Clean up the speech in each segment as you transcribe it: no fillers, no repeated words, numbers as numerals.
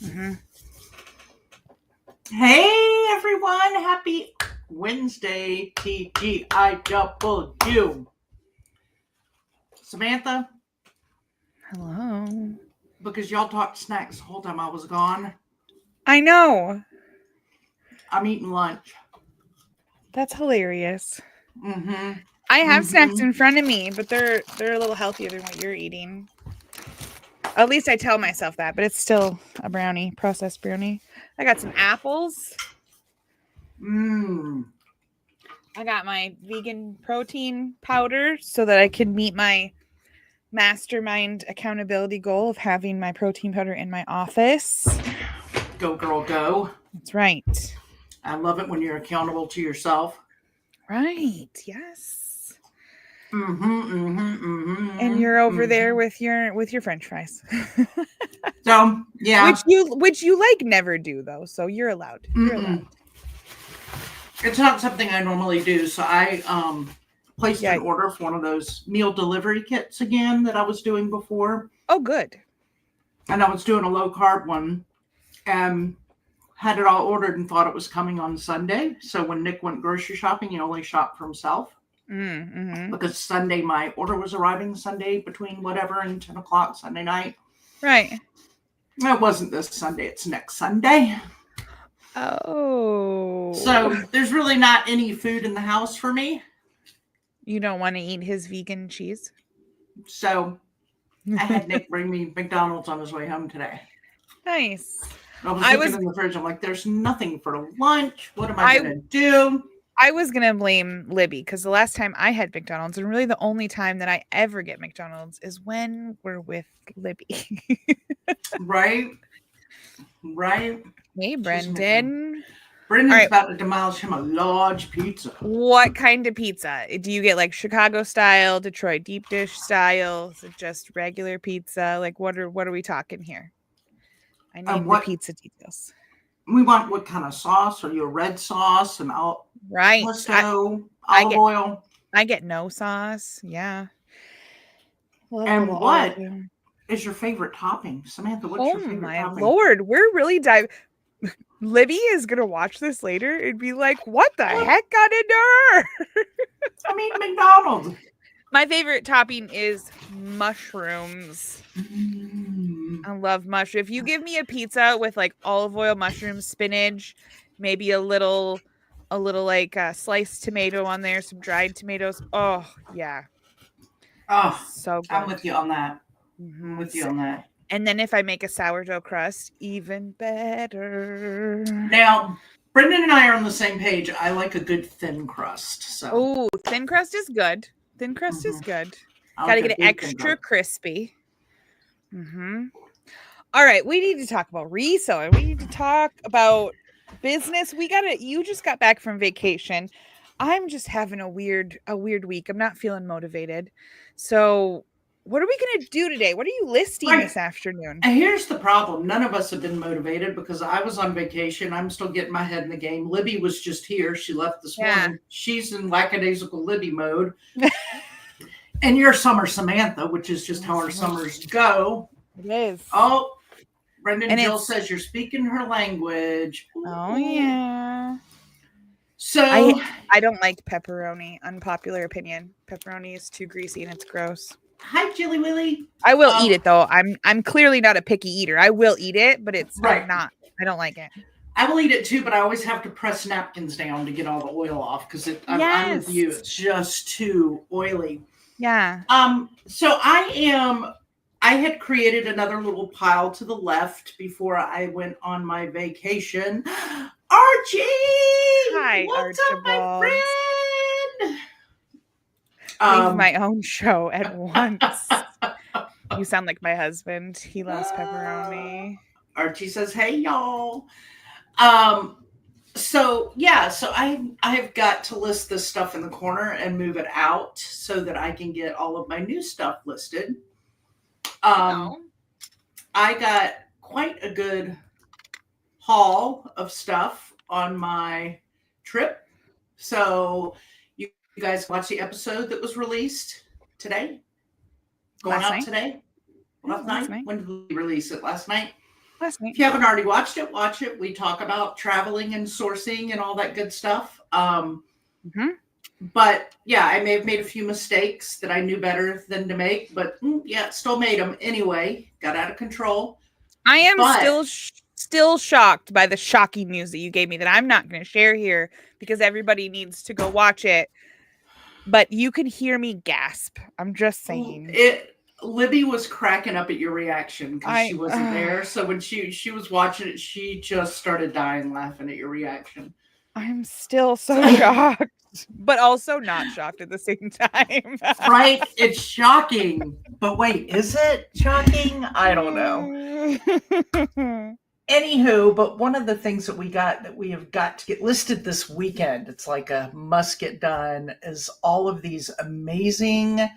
Mm-hmm. Hey everyone, happy Wednesday, TGIW. Samantha, Hello. because y'all talked snacks the whole time I was gone, I know. I'm eating lunch. That's hilarious. Mm-hmm. I have snacks Mm-hmm. in front of me, but they're a little healthier than what you're eating. At least I tell myself that, but it's still a brownie, processed brownie. I got some apples. I got my vegan protein powder so that I can meet my mastermind accountability goal of having my protein powder in my office. Go girl, go. That's right. I love it when you're accountable to yourself. Right. Yes. Mm-hmm, mm-hmm, mm-hmm. And you're over there with your French fries. So, yeah. Which you like never do though, so you're allowed. You're allowed. It's not something I normally do, so I placed Yeah. an order for one of those meal delivery kits again that I was doing before. Oh, good. And I was doing a low carb one and had it all ordered and thought it was coming on Sunday. So when Nick went grocery shopping, he only shopped for himself. Mm-hmm. Because Sunday, my order was arriving Sunday between whatever and 10 o'clock Sunday night. Right. It wasn't this Sunday, it's next Sunday. Oh. So there's really not any food in the house for me. You don't want to eat his vegan cheese? So I had Nick bring me McDonald's on his way home today. Nice. I was looking in the fridge. I'm like, there's nothing for lunch. What am I going to do? I was going to blame Libby because the last time I had McDonald's, and really the only time that I ever get McDonald's is when we're with Libby. Right. Right. Hey, Brendan. Brendan's about to demolish him a large pizza. What kind of pizza? Do you get like Chicago style, Detroit deep dish style? Is it just regular pizza? Like what are we talking here? I need the pizza details. We want what kind of sauce? Are you a red sauce and right? Pesto, olive oil? I get no sauce. Yeah. And what is your favorite topping, Samantha? What's your favorite topping? Oh my Lord, we're really diving. Libby is gonna watch this later and be like, "What the heck got into her?" I mean, McDonald's. My favorite topping is mushrooms. I love mushrooms. If you give me a pizza with like olive oil, mushrooms, spinach, maybe a little like sliced tomato on there, some dried tomatoes. Oh yeah. Oh, so good. I'm with you on that. I'm with you on that. And then if I make a sourdough crust, even better. Now, Brendan and I are on the same page. I like a good thin crust. So. Oh, thin crust is good. Thin crust is good. Gotta get it extra crispy. All right, we need to talk about reselling. We need to talk about business. You just got back from vacation. I'm just having a weird week. I'm not feeling motivated. So what are we going to do today? What are you listing this afternoon? And here's the problem. None of us have been motivated because I was on vacation. I'm still getting my head in the game. Libby was just here. She left this morning. She's in lackadaisical Libby mode. And you're Summer Samantha, which is just how our summers go. It is. Oh, Brendan Jill says you're speaking her language. Ooh. Oh, yeah. So I don't like pepperoni. Unpopular opinion. Pepperoni is too greasy and it's gross. Hi, Chili Willy. I will eat it though. I'm clearly not a picky eater. I will eat it, but it's not. I don't like it. I will eat it too, but I always have to press napkins down to get all the oil off because I'm with you. It's just too oily. Yeah. So I had created another little pile to the left before I went on my vacation. Archie! Hi, what's Archibald. up, my friend? Leave my own show at once. You sound like my husband. He loves pepperoni. Archie says, "Hey, y'all." So I've got to list this stuff in the corner and move it out so that I can get all of my new stuff listed. I got quite a good haul of stuff on my trip. So you guys watch the episode that was released today? Going out today? Last night? When did we release it? Last night? That's neat. If you haven't already watched it, watch it. We talk about traveling and sourcing and all that good stuff. But yeah, I may have made a few mistakes that I knew better than to make, but yeah, still made them anyway. Got out of control. I am still shocked by the shocking news that you gave me that I'm not going to share here because everybody needs to go watch it. But you can hear me gasp. I'm just saying. Libby was cracking up at your reaction because she wasn't there. So when she was watching it, she just started dying laughing at your reaction. I'm still so shocked, but also not shocked at the same time. Right? It's shocking. But wait, is it shocking? I don't know. Anywho, but one of the things that we have got to get listed this weekend, it's like a must get done, is all of these amazing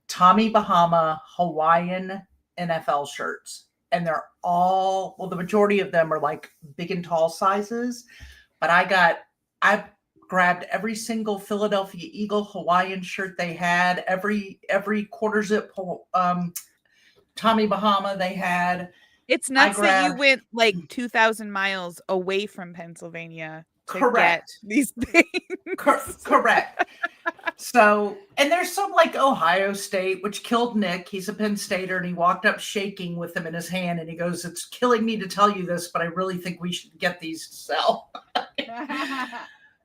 Tommy Bahama Hawaiian NFL shirts. And they're all, well, the majority of them are like big and tall sizes, but I grabbed every single Philadelphia Eagle Hawaiian shirt they had, every quarter zip Tommy Bahama they had. It's nuts that you went like 2,000 miles away from Pennsylvania to get these things. Correct. So, and there's some like Ohio State, which killed Nick. He's a Penn Stater, and he walked up shaking with them in his hand, and he goes, "It's killing me to tell you this, but I really think we should get these to sell."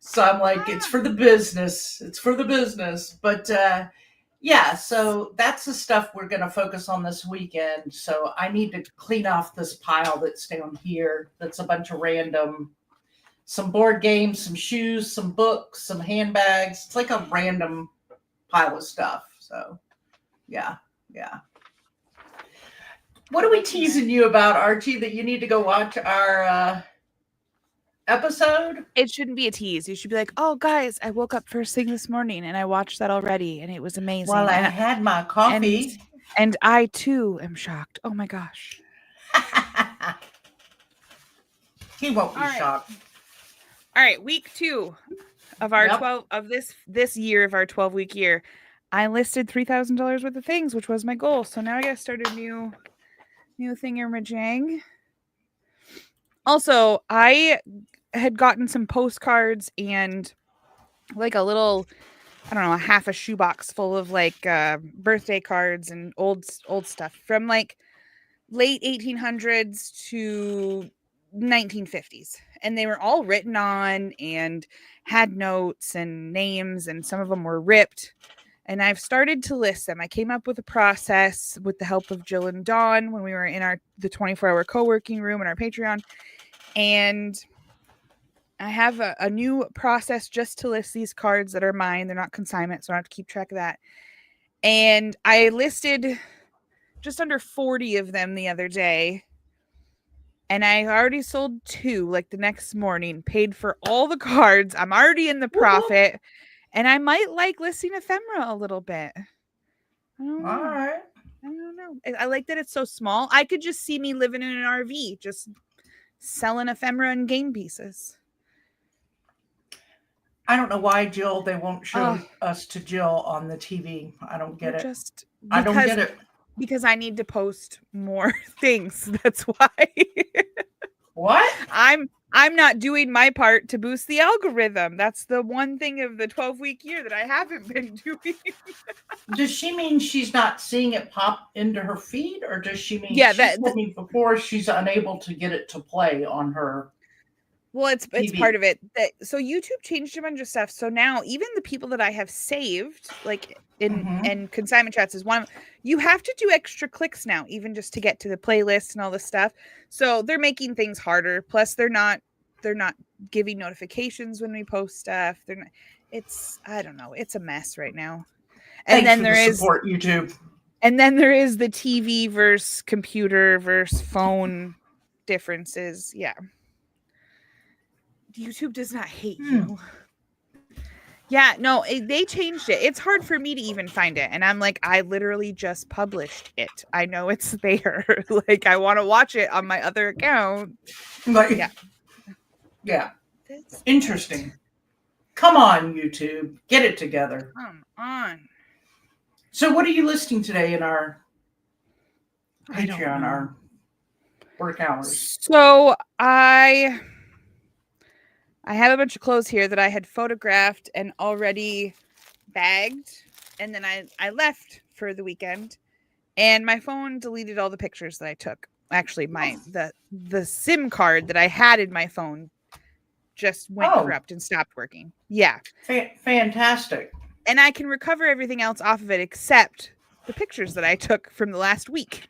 So I'm like, it's for the business. It's for the business. But yeah, so that's the stuff we're going to focus on this weekend. So I need to clean off this pile that's down here. That's a bunch of random, some board games, some shoes, some books, some handbags. It's like a random pile of stuff. So yeah. What are we teasing you about, Archie, that you need to go watch our episode? It shouldn't be a tease. You should be like, "Oh, guys, I woke up first thing this morning and I watched that already, and it was amazing. Well, I had my coffee, and I too am shocked. Oh my gosh." He won't be shocked. All right, week 2 of our 12 of this year of our 12-week year. I listed $3,000 worth of things, which was my goal. So now I got to start a new thingamajang. Also, I had gotten some postcards and like a little, I don't know, a half a shoebox full of like birthday cards and old stuff from like late 1800s to 1950s. And they were all written on and had notes and names, and some of them were ripped. And I've started to list them. I came up with a process with the help of Jill and Dawn when we were in the 24-hour co-working room in our Patreon. And I have a new process just to list these cards that are mine. They're not consignment, so I don't have to keep track of that. And I listed just under 40 of them the other day. And I already sold 2 like the next morning, paid for all the cards. I'm already in the profit. And I might like listing ephemera a little bit. I don't know. All right. I don't know. I like that it's so small. I could just see me living in an RV, just selling ephemera and game pieces. I don't know why, Jill, they won't show us to Jill on the TV. I don't get it. I don't get it. Because I need to post more things. That's why. What? I'm not doing my part to boost the algorithm. That's the one thing of the 12-week year that I haven't been doing. Does she mean she's not seeing it pop into her feed, or does she mean before she's unable to get it to play on her? Well, it's part of it. So YouTube changed a bunch of stuff. So now even the people that I have saved, like in Consignment Chats is one, you have to do extra clicks now, even just to get to the playlist and all this stuff. So they're making things harder. Plus they're not giving notifications when we post stuff. I don't know. It's a mess right now. And then there is support YouTube. And then there is the TV versus computer versus phone differences. Yeah. YouTube does not hate you. Yeah, no, they changed it. It's hard for me to even find it. And I'm like, I literally just published it. I know it's there. Like, I want to watch it on my other account. Like, yeah. Interesting. Come on, YouTube. Get it together. Come on. So what are you listing today in our Patreon? work hours? So I have a bunch of clothes here that I had photographed and already bagged, and then I left for the weekend, and my phone deleted all the pictures that I took. Actually, the SIM card that I had in my phone just went corrupt and stopped working. Yeah. Fantastic. And I can recover everything else off of it except the pictures that I took from the last week.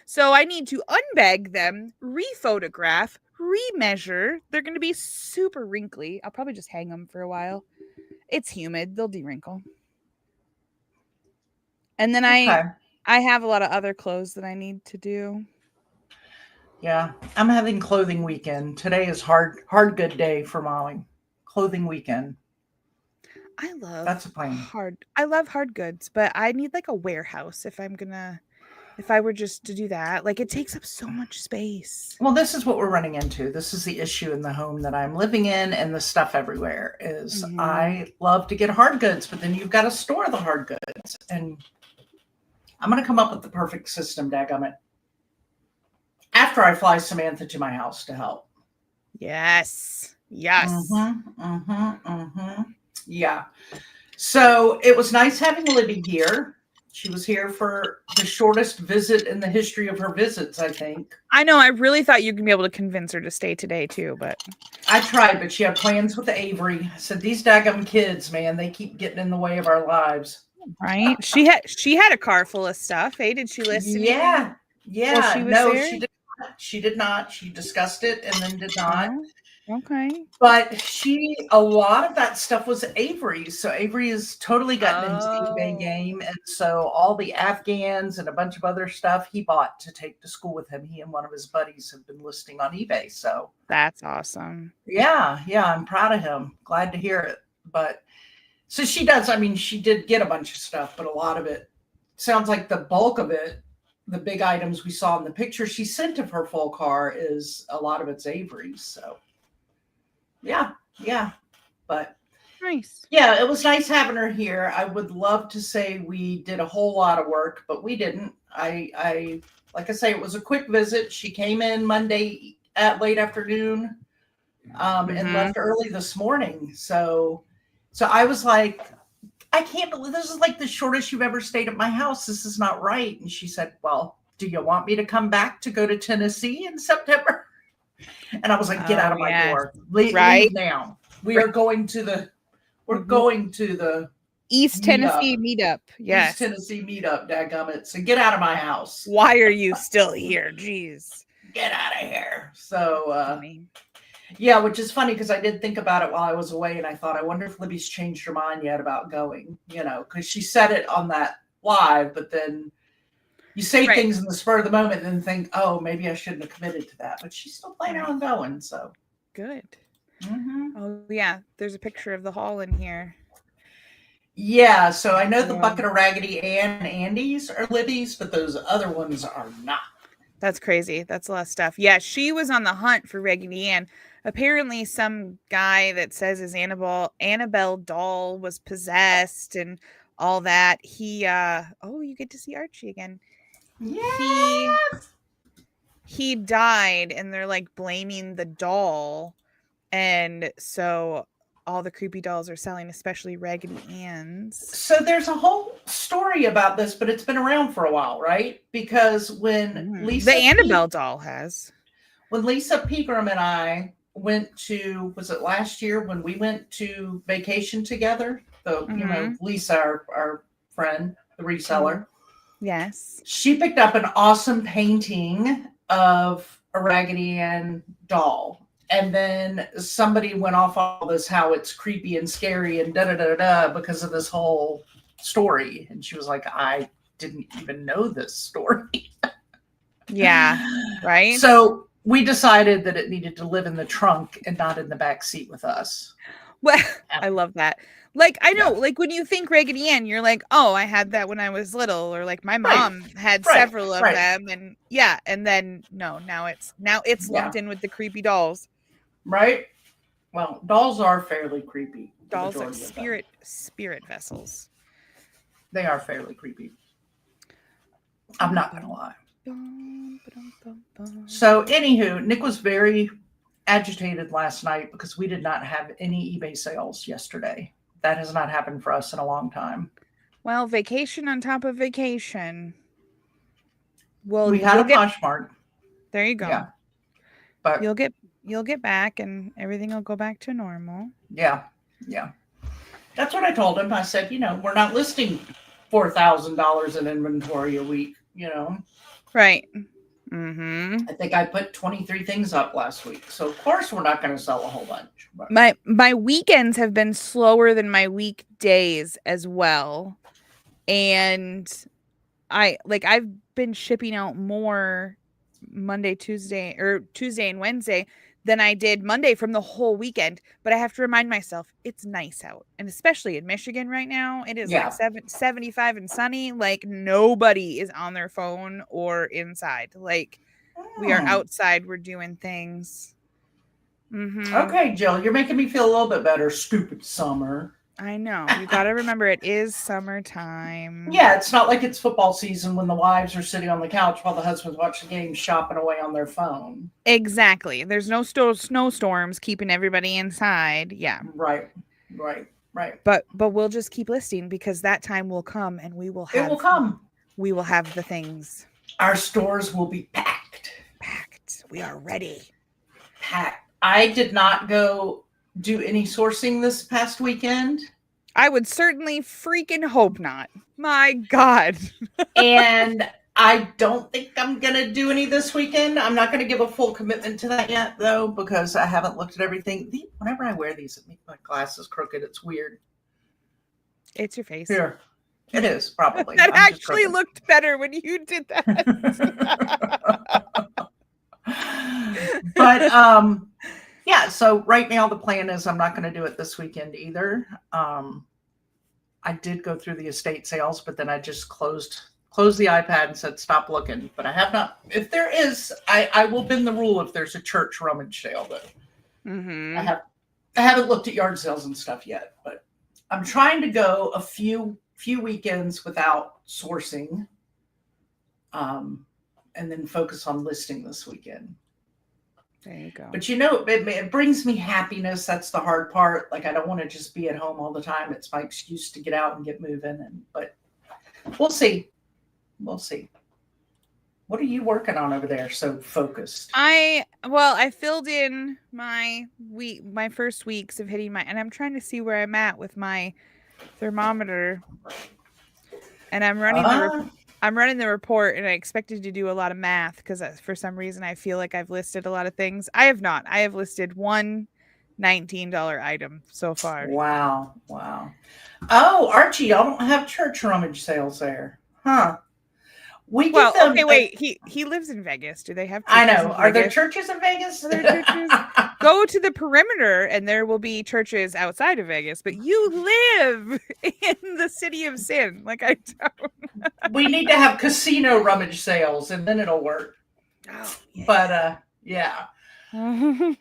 So I need to unbag them, rephotograph, remeasure. They're going to be super wrinkly. I'll probably just hang them for a while. It's humid. They'll de-wrinkle. And then I have a lot of other clothes that I need to do. Yeah, I'm having clothing weekend. Today is hard good day for Molly. Clothing weekend. That's a plan. I love hard goods, but I need like a warehouse if I were just to do that. Like, it takes up so much space. Well, this is what we're running into. This is the issue in the home that I'm living in, and the stuff everywhere is I love to get hard goods, but then you've got to store the hard goods. And I'm going to come up with the perfect system, dadgummit, after I fly Samantha to my house to help. Yes. Yeah. So it was nice having Libby here. She was here for the shortest visit in the history of her visits, I think. I know. I really thought you'd be able to convince her to stay today too, but I tried, but she had plans with Avery. I said, these daggum kids, man, they keep getting in the way of our lives. Right? She had a car full of stuff. Hey, did she list anything? Yeah. She did not. She discussed it and then did not. Oh, okay. But a lot of that stuff was Avery's. So Avery has totally gotten into the eBay game. And so all the Afghans and a bunch of other stuff he bought to take to school with him. He and one of his buddies have been listing on eBay. So that's awesome. Yeah. I'm proud of him. Glad to hear it. But so she does. I mean, she did get a bunch of stuff, but a lot of it sounds like the bulk of it, the big items we saw in the picture she sent of her full car, is a lot of it's Avery's. So yeah. But nice. Yeah, it was nice having her here. I would love to say we did a whole lot of work, but we didn't. I like I say, it was a quick visit. She came in Monday at late afternoon and left early this morning. So I was like, I can't believe this is like the shortest you've ever stayed at my house. This is not right. And she said, well, do you want me to come back to go to Tennessee in September? And I was like, get out of my door. Leave now. We're going to the East Tennessee meetup. Yes. East Tennessee meetup, dadgummit. So get out of my house. Why are you still here? Jeez. Get out of here. So yeah, which is funny because I did think about it while I was away, and I thought, I wonder if Libby's changed her mind yet about going, because she said it on that live, but then you say things in the spur of the moment and then think, oh, maybe I shouldn't have committed to that. But she's still planning on going, so. Good. Oh, yeah. There's a picture of the haul in here. Yeah, so I know the bucket of Raggedy Ann and Andy's are Libby's, but those other ones are not. That's crazy. That's a lot of stuff. Yeah, she was on the hunt for Raggedy Ann. Apparently, some guy that says his Annabelle doll was possessed and all that. He, you get to see Archie again. Yes! He died, and they're like blaming the doll. And so all the creepy dolls are selling, especially Raggedy Ann's. So there's a whole story about this, but it's been around for a while, right? Because when the Annabelle doll has. When Lisa Pegram and I went to, was it last year when we went to vacation together? Lisa, our friend, the reseller. Yes. She picked up an awesome painting of a Raggedy Ann doll. And then somebody went off all this, how it's creepy and scary and da-da-da-da because of this whole story. And she was like, I didn't even know this story. Yeah, right? So we decided that it needed to live in the trunk and not in the back seat with us. Well, I love that. Like, I know, like when you think Raggedy Ann, you're like, oh, I had that when I was little, or like my mom had several of them, and and then now it's lumped in with the creepy dolls. Right? Well, dolls are fairly creepy. Dolls like spirit vessels. They are fairly creepy. I'm not gonna lie. So, anywho, Nick was very agitated last night because we did not have any eBay sales yesterday. That has not happened for us in a long time. Well, vacation on top of vacation. Well, we had a Poshmark. There you go. Yeah. But you'll get back and everything will go back to normal. Yeah. Yeah. That's what I told him. I said, we're not listing $4,000 in inventory a week, Right. Mm-hmm. I think I put 23 things up last week. So of course we're not going to sell a whole bunch. But. My weekends have been slower than my weekdays as well. And I've been shipping out more Monday, Tuesday and Wednesday than I did Monday from the whole weekend. But I have to remind myself it's nice out. And especially in Michigan right now, it is like 75 and sunny. Like nobody is on their phone or inside. Like we are outside. We're doing things. Mm-hmm. Okay, Jill, you're making me feel a little bit better. Stupid summer. I know. You got to remember it is summertime. Yeah, it's not like it's football season when the wives are sitting on the couch while the husbands watch the game shopping away on their phone. Exactly. There's no snowstorms keeping everybody inside. Yeah. Right. But we'll just keep listing because that time will come and we will have. It will come. We will have the things. Our stores will be packed. We are ready. Packed. I did not go do any sourcing this past weekend. I would certainly freaking hope not. My God. And I don't think I'm going to do any this weekend. I'm not going to give a full commitment to that yet, though, because I haven't looked at everything. Whenever I wear these, it makes my glasses crooked. It's weird. It's your face. Here. It is, probably. That actually looked better when you did that. But, yeah, so right now the plan is I'm not going to do it this weekend either. I did go through the estate sales, but then I just closed the iPad and said, stop looking. But I have not. If there is, I will bend the rule if there's a church rummage sale. But mm-hmm. I haven't looked at yard sales and stuff yet. But I'm trying to go a few weekends without sourcing, and then focus on listing this weekend. There you go. But it brings me happiness. That's the hard part. Like I don't want to just be at home all the time. It's my excuse to get out and get moving. But we'll see. We'll see. What are you working on over there? So focused. I filled in my first weeks of hitting and I'm trying to see where I'm at with my thermometer. And I'm running the report, and I expected to do a lot of math because for some reason I feel like I've listed a lot of things. I have not. I have listed one $19 item so far. Wow. Oh, Archie, y'all don't have church rummage sales there, huh? Okay, wait. He lives in Vegas. Do they have? I know. Are there churches in Vegas? Are there churches? Go to the perimeter, and there will be churches outside of Vegas. But you live in the city of sin, like I don't. We need to have casino rummage sales, and then it'll work. Oh, yeah. But yeah.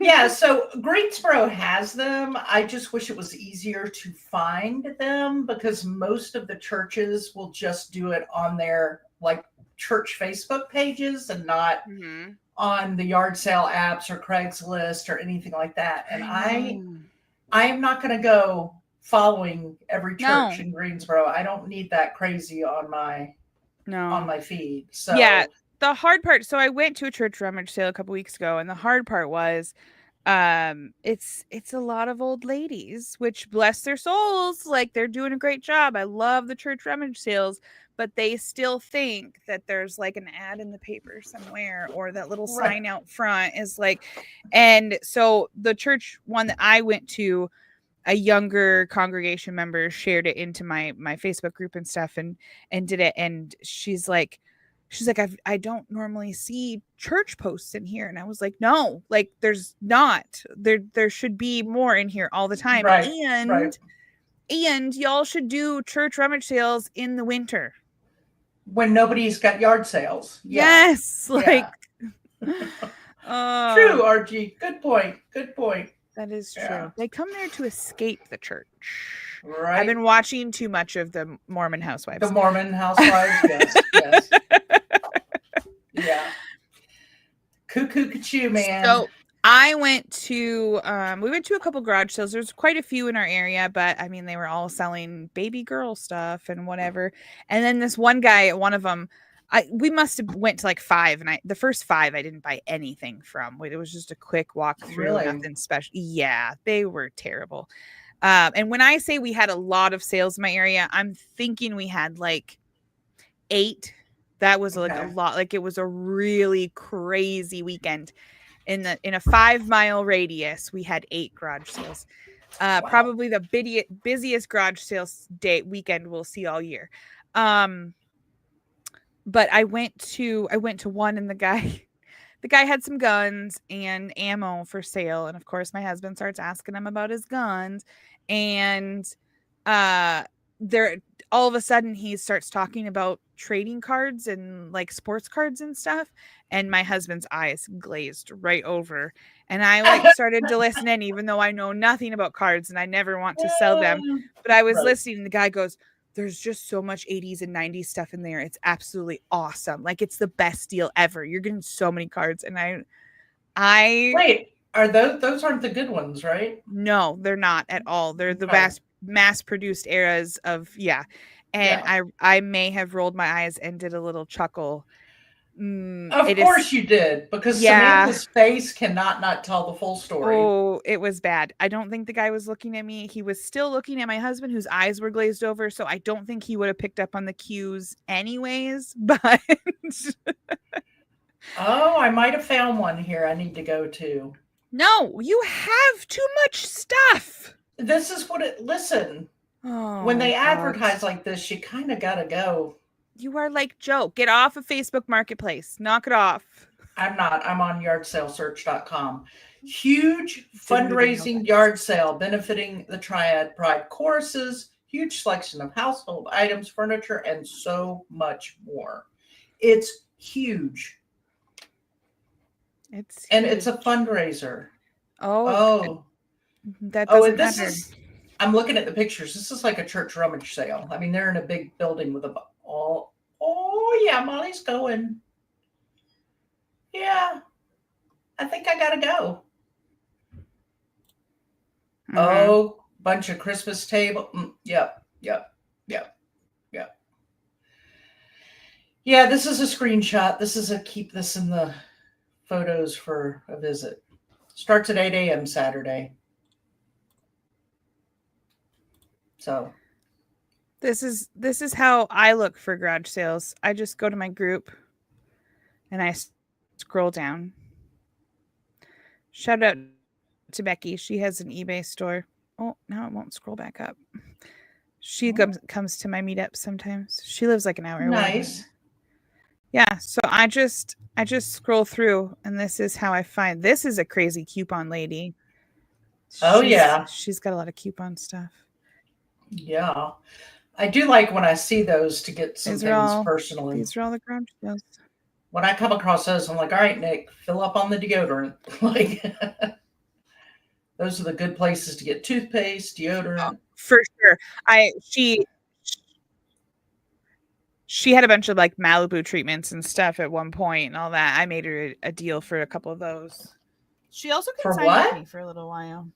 Yeah, so Greensboro has them. I just wish it was easier to find them because most of the churches will just do it on their like church Facebook pages and not on the yard sale apps or Craigslist or anything like that. And I am not going to go following every church in Greensboro. I don't need that crazy on my feed. So yeah. The hard part, so I went to a church rummage sale a couple weeks ago, and the hard part was it's a lot of old ladies, which bless their souls, like they're doing a great job. I love the church rummage sales, but they still think that there's like an ad in the paper somewhere or that little sign out front is like, and so the church one that I went to, a younger congregation member shared it into my Facebook group and stuff and did it. And she's like, I don't normally see church posts in here. And I was like, no, like there's not, there should be more in here all the time. And y'all should do church rummage sales in the winter. When nobody's got yard sales. Yeah. Yes. Like, true, Archie. Good point. That is true. They come there to escape the church. Right. I've been watching too much of the Mormon Housewives. Yes. Yeah. Cuckoo, man. So I went to we went to a couple garage sales. There's quite a few in our area, but I mean they were all selling baby girl stuff and whatever. And then this one guy, one of them, we must have went to like 5, and the first 5 I didn't buy anything from. It was just a quick walk through, Really? nothing special. Yeah, they were terrible. And when I say we had a lot of sales in my area, I'm thinking we had like 8. That was like a lot. Like it was a really crazy weekend. In a 5-mile radius, we had 8 garage sales. Wow. Probably the busiest garage sales weekend we'll see all year. But I went to one, and the guy had some guns and ammo for sale, and of course my husband starts asking him about his guns, and there all of a sudden he starts talking about trading cards and like sports cards and stuff, and my husband's eyes glazed right over, and I like started to listen in, even though I know nothing about cards and I never want to sell them, but I was listening, and the guy goes, there's just so much 80s and 90s stuff in there. It's absolutely awesome. Like it's the best deal ever. You're getting so many cards. And I wait, are those aren't the good ones, right? No, they're not at all. They're the mass produced eras of, yeah. And yeah. I may have rolled my eyes and did a little chuckle. Of course you did, because Samantha's face cannot not tell the full story. Oh, it was bad. I don't think the guy was looking at me. He was still looking at my husband, whose eyes were glazed over. So I don't think he would have picked up on the cues anyways. But oh, I might have found one here I need to go to. No, you have too much stuff. This is what listen. Oh, when they advertise like this, you kind of got to go. You are like Joe. Get off of Facebook Marketplace. Knock it off. I'm not. I'm on yardsalesearch.com. Huge fundraising yard sale benefiting the Triad Pride courses, huge selection of household items, furniture, and so much more. It's huge. It's a fundraiser. Oh. That doesn't matter. I'm looking at the pictures. This is like a church rummage sale. I mean, they're in a big building with oh yeah, Molly's going. Yeah, I think I gotta go. Mm-hmm. Oh, bunch of Christmas table. Yep. Yeah, this is a screenshot. This is keep this in the photos for a visit. Starts at 8 a.m. Saturday. So this is how I look for garage sales. I just go to my group and I scroll down. Shout out to Becky. She has an eBay store. Oh, now it won't scroll back up. She comes to my meetup sometimes. She lives like an hour away. Nice. Yeah, so I just scroll through, and this is how I find. This is a crazy coupon lady. She's got a lot of coupon stuff. Yeah, I do like when I see those to get some things personally. These are all the garage sales. When I come across those, I'm like, all right, Nick, fill up on the deodorant. Like, those are the good places to get toothpaste, deodorant. For sure. She had a bunch of like Malibu treatments and stuff at one point and all that. I made her a deal for a couple of those. She also consigned with me for a little while.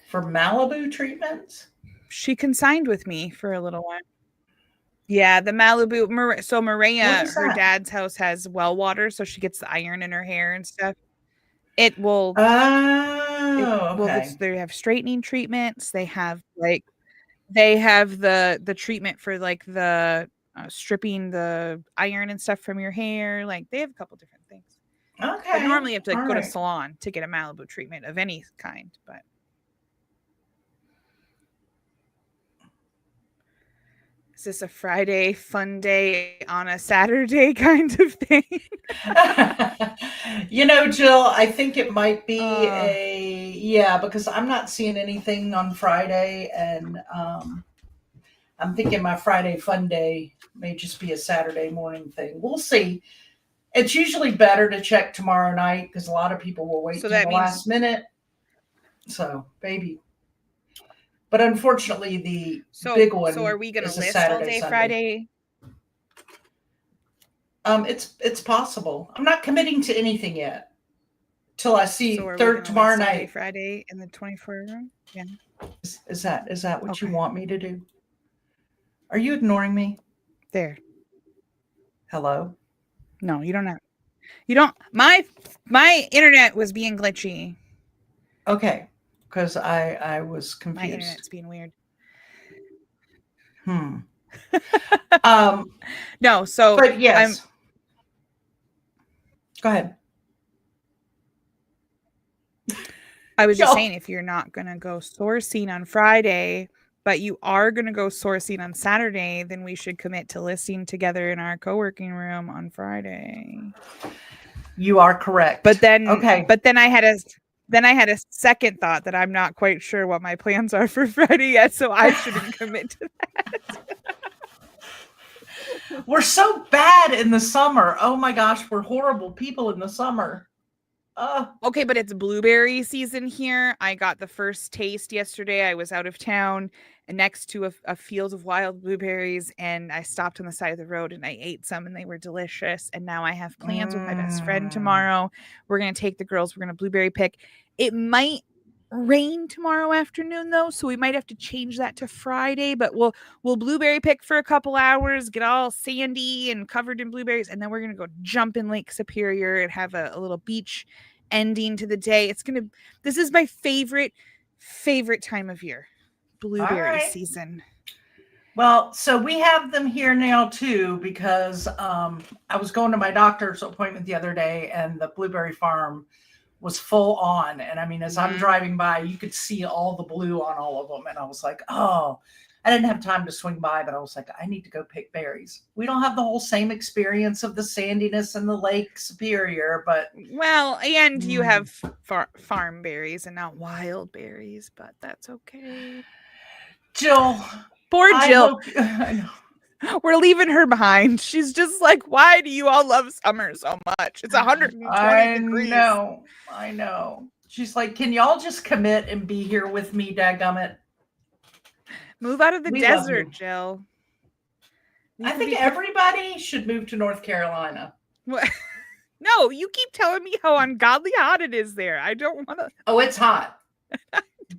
For Malibu treatments? She consigned with me for a little while. Yeah, the Malibu. So Maria, her dad's house has well water, so she gets the iron in her hair and stuff. It will. Okay. They have straightening treatments. They have the treatment for like the stripping the iron and stuff from your hair. Like they have a couple different things. Okay. But normally you have to go to a salon to get a Malibu treatment of any kind. But is this a Friday fun day on a Saturday kind of thing? Jill, I think it might be because I'm not seeing anything on Friday, and I'm thinking my Friday fun day may just be a Saturday morning thing. We'll see. It's usually better to check tomorrow night because a lot of people will wait till the last minute. So, baby. But unfortunately, the big one. So, are we going to list Saturday, all day Sunday. Friday? It's possible. I'm not committing to anything yet till I see So are we third gonna tomorrow list Monday, night. Friday in the 24 room? Yeah. Is that what you Okay. want me to do? Are you ignoring me? There. Hello? No, you don't have. You don't. My internet was being glitchy. Okay, because I was confused. My internet's being weird. No, so but yes. Go ahead. I was just saying, if you're not gonna go sourcing on Friday, but you are gonna go sourcing on Saturday, then we should commit to listing together in our co-working room on Friday. You are correct. But then, okay. But then I had a second thought that I'm not quite sure what my plans are for Friday yet, so I shouldn't commit to that. We're so bad in the summer. Oh my gosh, we're horrible people in the summer. Okay, but it's blueberry season here. I got the first taste yesterday. I was out of town and next to a field of wild blueberries, and I stopped on the side of the road and I ate some, and they were delicious. And now I have plans with my best friend tomorrow. We're going to take the girls. We're going to blueberry pick. It might rain tomorrow afternoon though, so we might have to change that to Friday, but we'll blueberry pick for a couple hours, get all sandy and covered in blueberries, and then we're gonna go jump in Lake Superior and have a little beach ending to the day. This is my favorite time of year, blueberry season. Well, so we have them here now too, because I was going to my doctor's appointment the other day and the blueberry farm was full on. And I mean, as I'm driving by, you could see all the blue on all of them. And I was like, oh, I didn't have time to swing by, but I was like, I need to go pick berries. We don't have the whole same experience of the sandiness in the Lake Superior, but. Well, and you have farm berries and not wild berries, but that's okay. Jill. Poor Jill. I know. We're leaving her behind. She's just like, why do you all love summer so much? It's 120 degrees. I know. She's like, can y'all just commit and be here with me, dadgummit? Move out of the desert, Jill. I think everybody should move to North Carolina. What? No, you keep telling me how ungodly hot it is there. I don't want to. Oh, it's hot.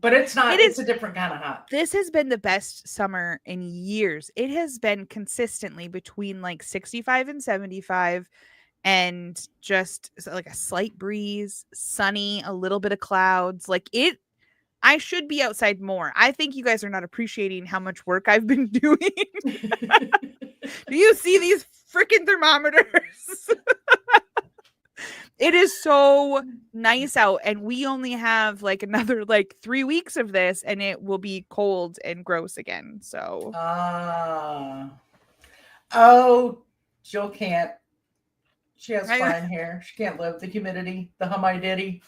But it's not. It's a different kind of hot. This has been the best summer in years. It has been consistently between like 65 and 75 and just like a slight breeze, sunny, a little bit of clouds. I should be outside more. I think you guys are not appreciating how much work I've been doing. Do you see these freaking thermometers? It is so nice out, and we only have like another 3 weeks of this, and it will be cold and gross again. So, Jill can't. She has fine hair. She can't live the humidity, the humidity.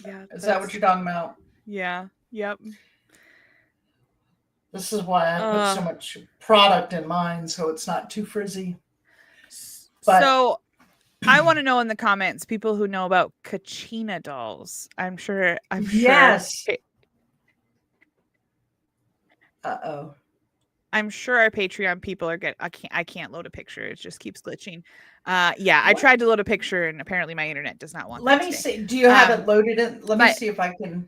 Yeah, is that what you're talking about? Yeah. Yep. This is why I put so much product in mine, so it's not too frizzy. But so I want to know in the comments, people who know about Kachina dolls. I'm sure. Yes. I'm sure our Patreon people are I can't load a picture. It just keeps glitching. Yeah, I tried to load a picture and apparently my internet does not want. Let me see. Do you have it loaded in? Let me see if I can.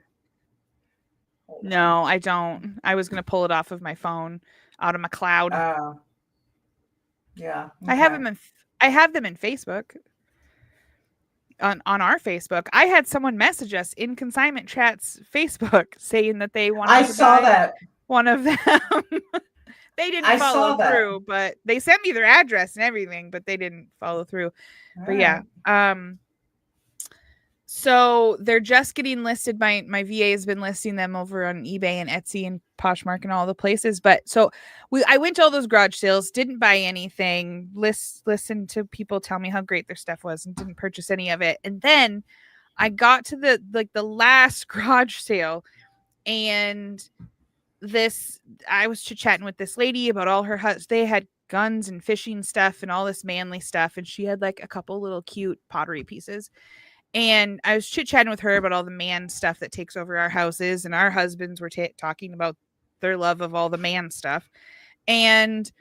No, I don't. I was gonna pull it off of my phone out of my cloud. Yeah. Okay. I have them in Facebook. On our Facebook. I had someone message us in Consignment Chats Facebook saying that they wanted to buy that. One of them. They didn't follow through, but they sent me their address and everything, but they didn't follow through. But yeah. So they're just getting listed. My VA has been listing them over on eBay and Etsy and Poshmark and all the places. But so I went to all those garage sales, didn't buy anything, listened to people tell me how great their stuff was and didn't purchase any of it. And then I got to the last garage sale, and I was chit-chatting with this lady about all her huts. They had guns and fishing stuff and all this manly stuff, and she had like a couple little cute pottery pieces. And I was chit-chatting with her about all the man stuff that takes over our houses, and our husbands were talking about their love of all the man stuff. And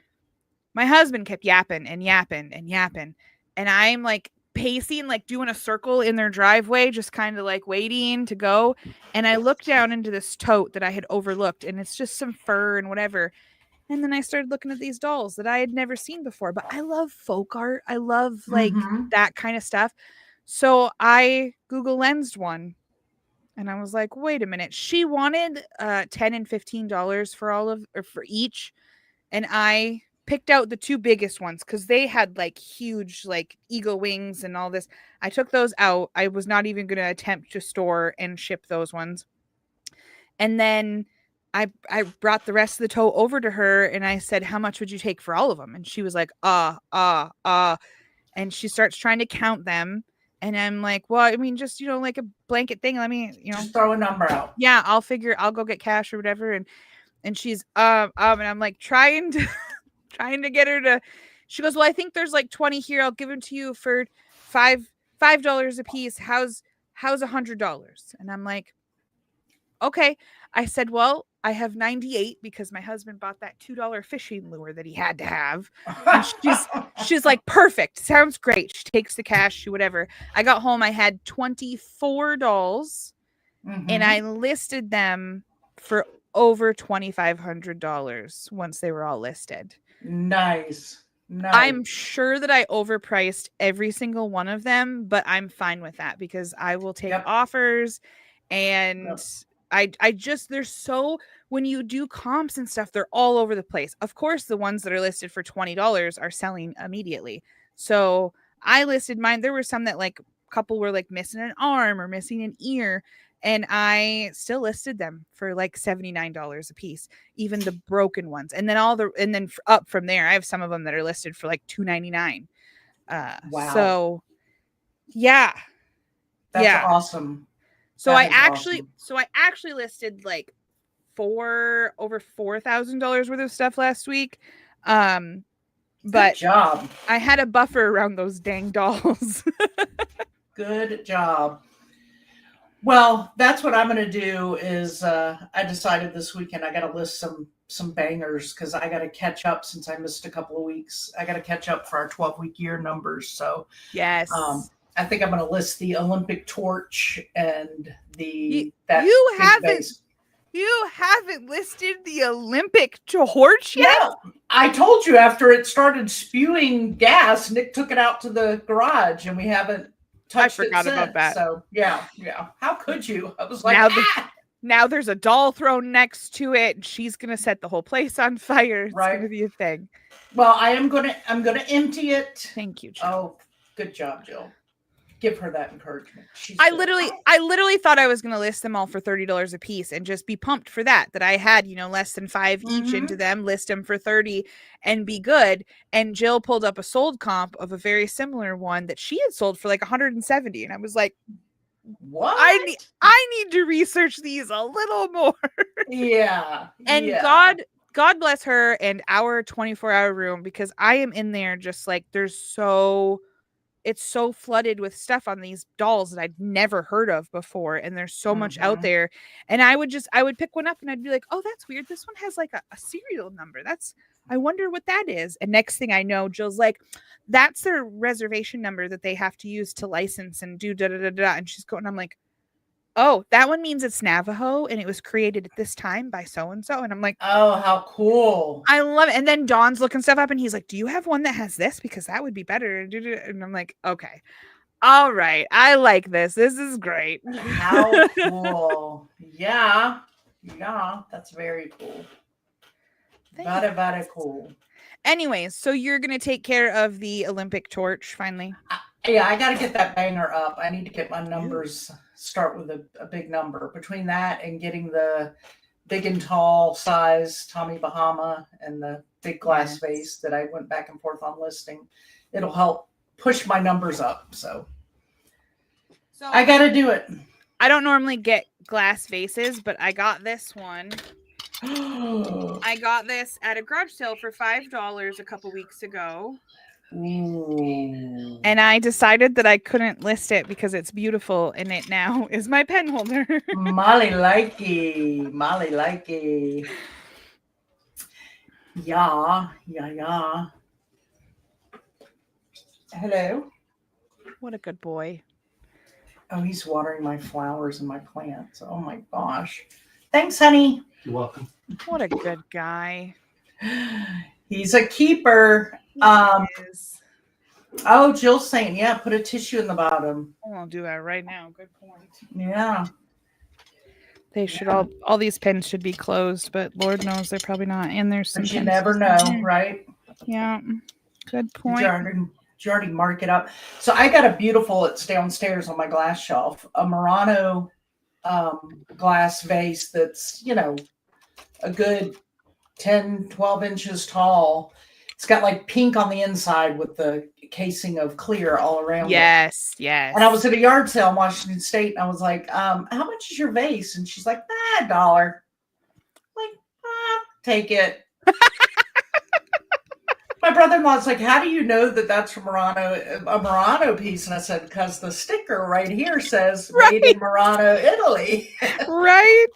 My husband kept yapping and yapping and yapping. And I'm like pacing, like doing a circle in their driveway, just kind of like waiting to go. And I looked down into this tote that I had overlooked, and it's just some fur and whatever. And then I started looking at these dolls that I had never seen before. But I love folk art. I love like that kind of stuff. So I Google Lensed one. And I was like, wait a minute. She wanted $10 and $15 for each. And I picked out the two biggest ones because they had like huge like eagle wings and all this. I took those out. I was not even going to attempt to store and ship those ones. And then I brought the rest of the tote over to her and I said, how much would you take for all of them? And she was like, and she starts trying to count them. And I'm like, well, I mean, just, like a blanket thing. Let me, just throw a number out. Yeah, I'll go get cash or whatever. And she's, and I'm like trying to get her to, she goes, well, I think there's like 20 here. I'll give them to you for $5 a piece. How's $100? And I'm like, okay. I said, well, I have 98 because my husband bought that $2 fishing lure that he had to have. And she's like, perfect. Sounds great. She takes the cash, whatever. I got home. I had 24 dolls and I listed them for over $2,500 once they were all listed. Nice. I'm sure that I overpriced every single one of them, but I'm fine with that because I will take offers and I just, when you do comps and stuff, they're all over the place. Of course, the ones that are listed for $20 are selling immediately. So I listed mine. There were some that like a couple were like missing an arm or missing an ear. And I still listed them for like $79 a piece, even the broken ones. And then up from there, I have some of them that are listed for like $2.99. Wow. So yeah. That's awesome. So I actually listed like over $4,000 worth of stuff last week. But good job. I had a buffer around those dang dolls. Good job. Well, that's what I'm going to do is I decided this weekend I got to list some bangers because I got to catch up since I missed a couple of weeks. I got to catch up for our 12-week year numbers. So yes. I think I'm going to list the Olympic torch and you haven't listed the Olympic torch yet? Yeah, I told you after it started spewing gas, Nick took it out to the garage and we haven't touched it since. I forgot about that. So yeah. How could you? I was like, now there's a doll thrown next to it and she's going to set the whole place on fire. It's going to be a thing. Well, I'm going to empty it. Thank you, Jill. Oh, good job, Jill. Give her that encouragement. I literally thought I was going to list them all for $30 a piece and just be pumped for that I had, less than 5 each into them, list them for 30 and be good. And Jill pulled up a sold comp of a very similar one that she had sold for like 170. And I was like, what? I need to research these a little more. Yeah. And God bless her and our 24-hour room because I am in there just like it's so flooded with stuff on these dolls that I'd never heard of before. And there's so much out there. And I would pick one up and I'd be like, oh, that's weird. This one has like a serial number. I wonder what that is. And next thing I know, Jill's like, that's their reservation number that they have to use to license and do da-da-da-da. And she's going, I'm like, oh, that one means it's Navajo and it was created at this time by so-and-so. And I'm like, oh, how cool. I love it. And then Don's looking stuff up and he's like, do you have one that has this? Because that would be better. And I'm like, okay. All right. I like this. This is great. How cool. Yeah. That's very cool. Very, very cool. Anyways, so you're going to take care of the Olympic torch finally? Yeah, I got to get that banger up. I need to get my numbers, start with a big number. Between that and getting the big and tall size Tommy Bahama and the big glass vase that I went back and forth on listing, it'll help push my numbers up. So I got to do it. I don't normally get glass vases, but I got this one. I got this at a garage sale for $5 a couple weeks ago. Ooh. And I decided that I couldn't list it because it's beautiful and it now is my pen holder. Molly likey. Yeah. Hello. What a good boy. Oh, he's watering my flowers and my plants. Oh my gosh. Thanks, honey. You're welcome. What a good guy. He's a keeper. He is. Oh, Jill's saying, yeah, put a tissue in the bottom. I'll do that right now. Good point. Yeah. They should all these pens should be closed, but Lord knows they're probably not. And there's some. But you never know, right? Yeah. Good point. Did you already mark it up? So I got a beautiful, it's downstairs on my glass shelf, a Murano glass vase that's, a good 10, 12 inches tall. It's got like pink on the inside with the casing of clear all around it. Yes. And I was at a yard sale in Washington State, and I was like, how much is your vase? And she's like, $1. I'm like, take it. My brother-in-law's like, how do you know that that's from a Murano piece? And I said, because the sticker right here says made in Murano, Italy. Right.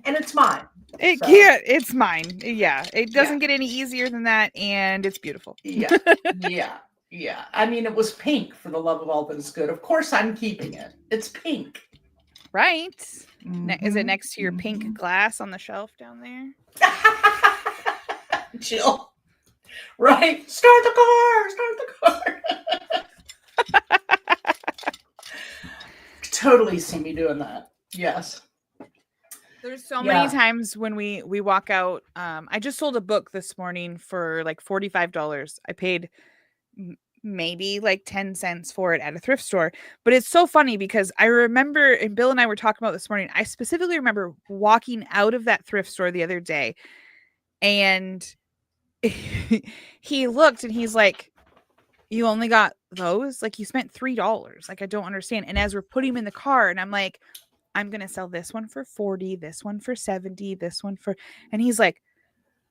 And it's mine. It can't. It's mine. Yeah. It doesn't get any easier than that, and it's beautiful. Yeah. I mean, it was pink, for the love of all that is good. Of course, I'm keeping it. It's pink. Right. Mm-hmm. Is it next to your pink glass on the shelf down there? Jill. Right. Start the car. Totally see me doing that. Yes. There's so many times when we walk out. I just sold a book this morning for like $45. I paid maybe like 10 cents for it at a thrift store. But it's so funny because I remember, and Bill and I were talking about this morning, I specifically remember walking out of that thrift store the other day, and he looked and he's like, you only got those? Like, you spent $3. Like, I don't understand. And as we're putting him in the car, and I'm like, I'm going to sell this one for 40, this one for 70, this one for, and he's like,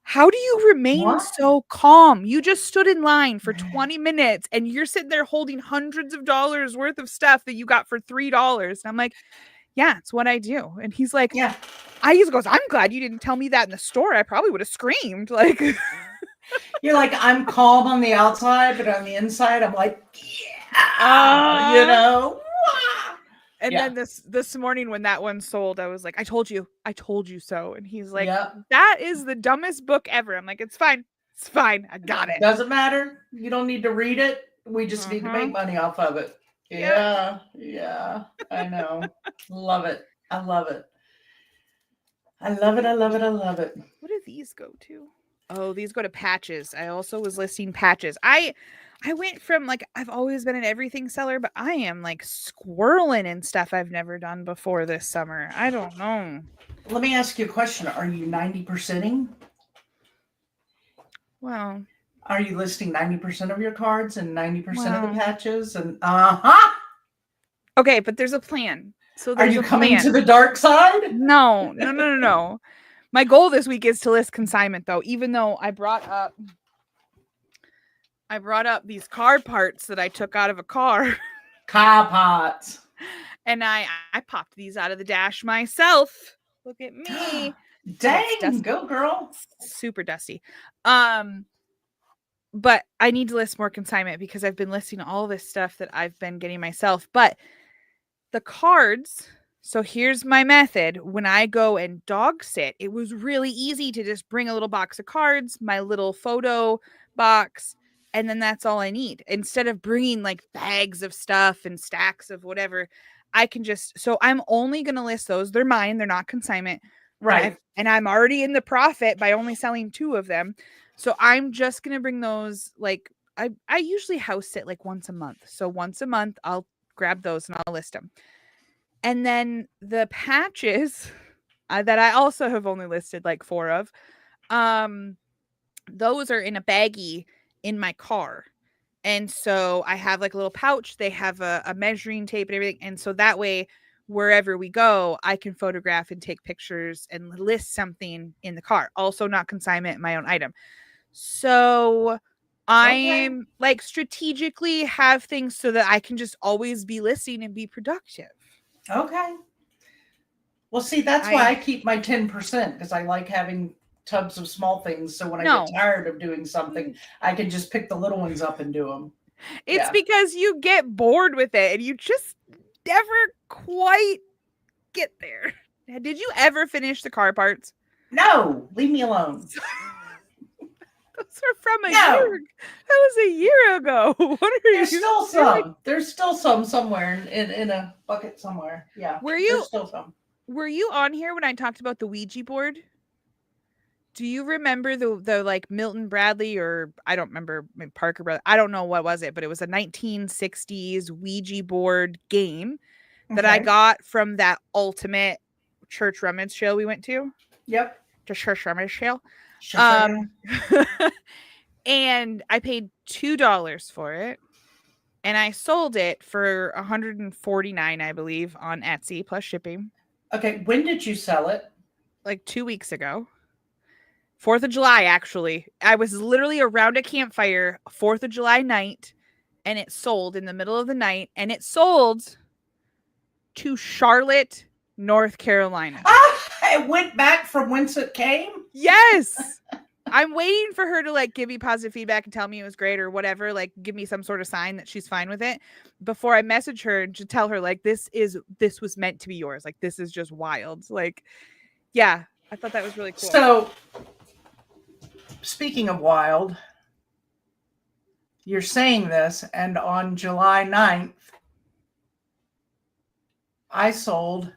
how do you remain so calm? You just stood in line for 20 minutes and you're sitting there holding hundreds of dollars worth of stuff that you got for $3. And I'm like, yeah, it's what I do. And he's like, yeah. He goes, I'm glad you didn't tell me that in the store. I probably would have screamed. Like, you're like, I'm calm on the outside, but on the inside, I'm like, yeah, And then this morning when that one sold, I was like, I told you so. And he's like, that is the dumbest book ever. I'm like, it's fine. I got it. Doesn't matter. You don't need to read it. We just need to make money off of it. Yeah. I know. Love it. I love it. What do these go to? Oh, these go to patches. I also was listing patches. I went from like, I've always been an everything seller, but I am like squirreling in stuff I've never done before this summer. I don't know. Let me ask you a question. Are you 90%ing? Well, are you listing 90% of your cards and 90% of the patches? And okay, but there's a plan. So are you coming to the dark side? No. My goal this week is to list consignment, though, even though I brought up these car parts that I took out of a car. Car parts. And I popped these out of the dash myself. Look at me. Dang, go girl. Super dusty. But I need to list more consignment because I've been listing all this stuff that I've been getting myself. But the cards, so here's my method. When I go and dog sit, it was really easy to just bring a little box of cards, my little photo box, and then that's all I need. Instead of bringing like bags of stuff and stacks of whatever, I can just, so I'm only going to list those. They're mine. They're not consignment. Right. And I'm already in the profit by only selling 2 of them. So I'm just going to bring those. Like I usually house sit like once a month. So once a month, I'll grab those and I'll list them. And then the patches that I also have only listed like 4 of, those are in a baggie in my car. And so I have like a little pouch. They have a measuring tape and everything. And so that way, wherever we go, I can photograph and take pictures and list something in the car. Also not consignment, my own item. So I'm like strategically have things so that I can just always be listing and be productive. Okay. Well, see, that's why I keep my 10% because I like having tubs of small things. So when I get tired of doing something, I can just pick the little ones up and do them. It's because you get bored with it and you just never quite get there. Did you ever finish the car parts? No, leave me alone. Those are from a year. That was a year ago. What are There's still some. There's still some somewhere in a bucket somewhere. Yeah. There's still some. Were you on here when I talked about the Ouija board? Do you remember the like Milton Bradley, or I don't remember, Parker Brothers? I don't know what was it, but it was a 1960s Ouija board game that I got from that ultimate church rummage sale we went to. Yep. The church rummage sale. And I paid $2 for it, and I sold it for $149, I believe, on Etsy plus shipping. Okay, when did you sell it? Like 2 weeks ago. 4th of July, actually. I was literally around a campfire 4th of July night, and it sold in the middle of the night, and it sold to Charlotte, North Carolina. It went back from whence it came? Yes. I'm waiting for her to like give me positive feedback and tell me it was great or whatever, like give me some sort of sign that she's fine with it before I message her and to tell her like this was meant to be yours. Like this is just wild. Like, yeah, I thought that was really cool. So speaking of wild, you're saying this, and on July 9th, I sold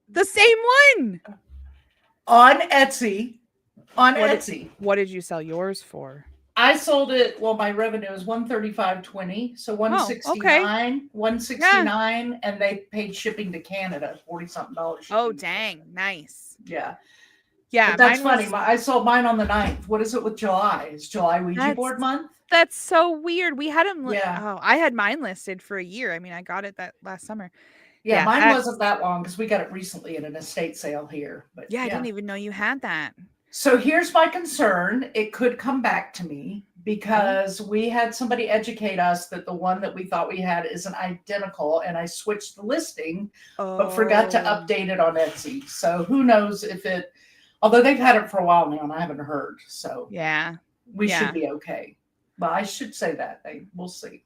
the same one on Etsy. Etsy. What did you sell yours for? I sold it. Well, my revenue is $135.20, so $169, $169, and they paid shipping to Canada, $40-something. Oh, dang, nice. Yeah. Yeah, but that's funny. I sold mine on the 9th. What is it with July? Is July Ouija board month? That's so weird. We had them. Oh, I had mine listed for a year. I mean, I got it that last summer. Yeah, mine wasn't that long because we got it recently at an estate sale here. But I didn't even know you had that. So here's my concern. It could come back to me because we had somebody educate us that the one that we thought we had isn't identical, and I switched the listing, but forgot to update it on Etsy. So who knows if it, although they've had it for a while now and I haven't heard. So we should be okay. But I should say that. We'll see.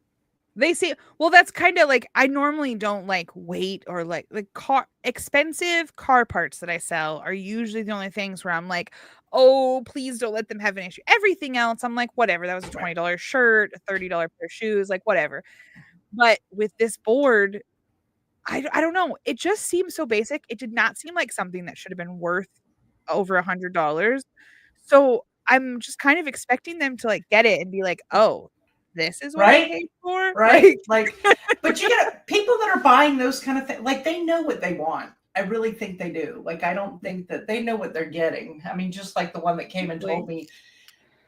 They say, well, that's kind of like, I normally don't like wait or like expensive car parts that I sell are usually the only things where I'm like, oh, please don't let them have an issue. Everything else, I'm like, whatever. That was a $20 shirt, a $30 pair of shoes, like whatever. But with this board, I don't know. It just seems so basic. It did not seem like something that should have been worth over $100. So I'm just kind of expecting them to like get it and be like, oh, this is what I paid for. Right. Like, but you got people that are buying those kind of things. Like they know what they want. I really think they do. Like, I don't think that they know what they're getting. I mean, just like the one that came and told me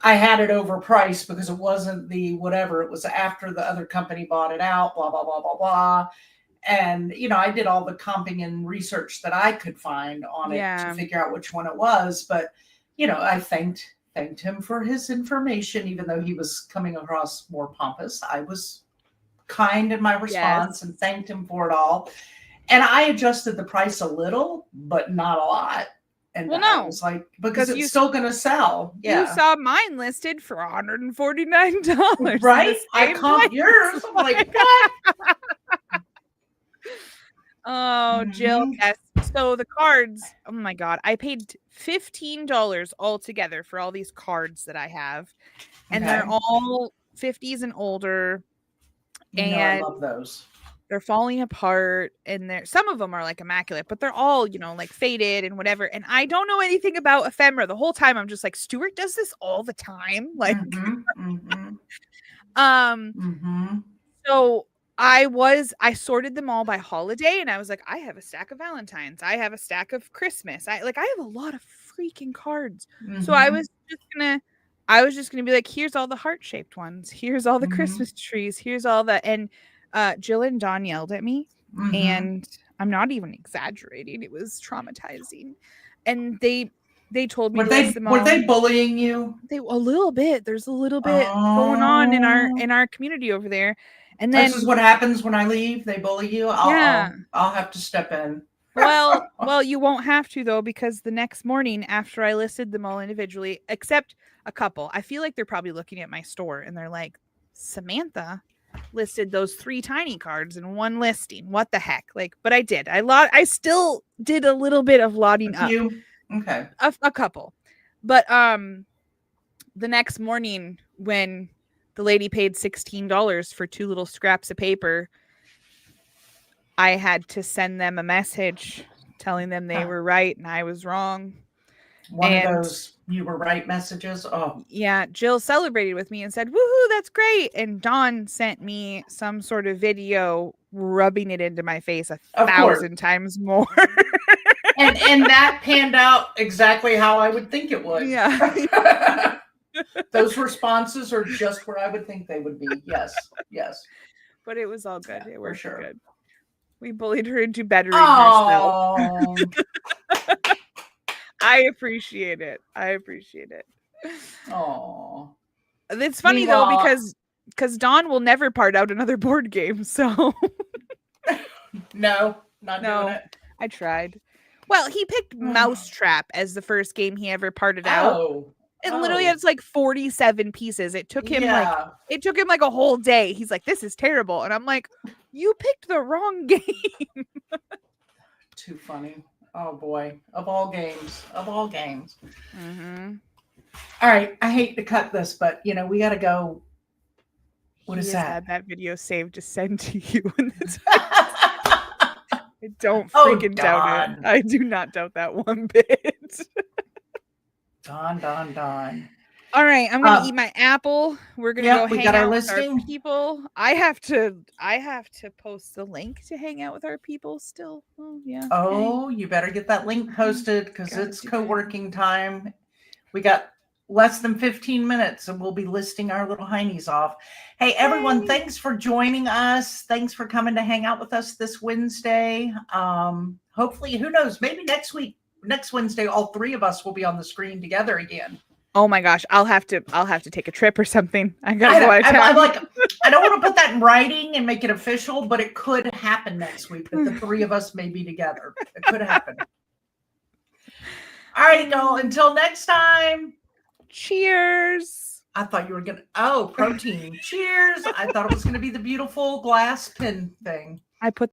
I had it overpriced because it wasn't the whatever. It was after the other company bought it out, blah, blah, blah, blah, blah. And, you know, I did all the comping and research that I could find on it to figure out which one it was. But, you know, I thanked him for his information, even though he was coming across more pompous. I was kind in my response and thanked him for it all. And I adjusted the price a little, but not a lot. And I was like, because it's still going to sell. Yeah. You saw mine listed for $149. Right? I comped yours. I'm like, what? Oh, Jill. Yes. So the cards, oh my God, I paid $15 altogether for all these cards that I have. And they're all 50s and older. And I love those. They're falling apart, and some of them are like immaculate, but they're all, you know, like faded and whatever. And I don't know anything about ephemera. The whole time I'm just like, Stuart does this all the time. Like, so I sorted them all by holiday, and I was like, I have a stack of Valentine's. I have a stack of Christmas. I have a lot of freaking cards. So I was just gonna be like, here's all the heart-shaped ones. Here's all the Christmas trees. Here's all the, and Jill and Don yelled at me, and I'm not even exaggerating. It was traumatizing. And they told me were they bullying you? A little bit. There's a little bit going on in our community over there. And then this is what happens when I leave. They bully you. I'll have to step in. Well, you won't have to though, because the next morning after I listed them all individually, except a couple. I feel like they're probably looking at my store and they're like, Samantha listed those 3 tiny cards in one listing. What the heck? Like, but I did. I still did a little bit of lotting up. Okay. A couple. But the next morning when the lady paid $16 for 2 little scraps of paper, I had to send them a message telling them they were right and I was wrong. One of those you were right messages. Oh, yeah. Jill celebrated with me and said, woohoo, that's great. And Dawn sent me some sort of video rubbing it into my face 1,000 times more. and that panned out exactly how I would think it would. Yeah. Those responses are just where I would think they would be. Yes. But it was all good. Yeah, it worked for sure. good. We bullied her into bettering herself. I appreciate it. Oh, it's funny though because Dawn will never part out another board game. So no, not doing it. I tried. Well, he picked Mousetrap as the first game he ever parted out. And literally it's like 47 pieces. It took him like a whole day. He's like, this is terrible. And I'm like, you picked the wrong game. Too funny. Oh boy. Of all games. Mm-hmm. All right. I hate to cut this, but we got to go. What is that? Had that video saved to send to you. I don't freaking doubt it. I do not doubt that one bit. Dawn. All right, I'm gonna eat my apple. We're gonna go hang out with our people. I have to post the link to hang out with our people still. Oh yeah. Oh, you better get that link posted because it's co-working time. We got less than 15 minutes and we'll be listing our little heinies off. Hey everyone, thanks for joining us. Thanks for coming to hang out with us this Wednesday. Hopefully, who knows, maybe next Wednesday, all 3 of us will be on the screen together again. Oh my gosh, I'll have to take a trip or something. I gotta go out of town. I'm like, I don't want to put that in writing and make it official, but it could happen next week that the 3 of us may be together. It could happen. All right, y'all. Until next time. Cheers. I thought you were protein. Cheers. I thought it was gonna be the beautiful glass pin thing. I put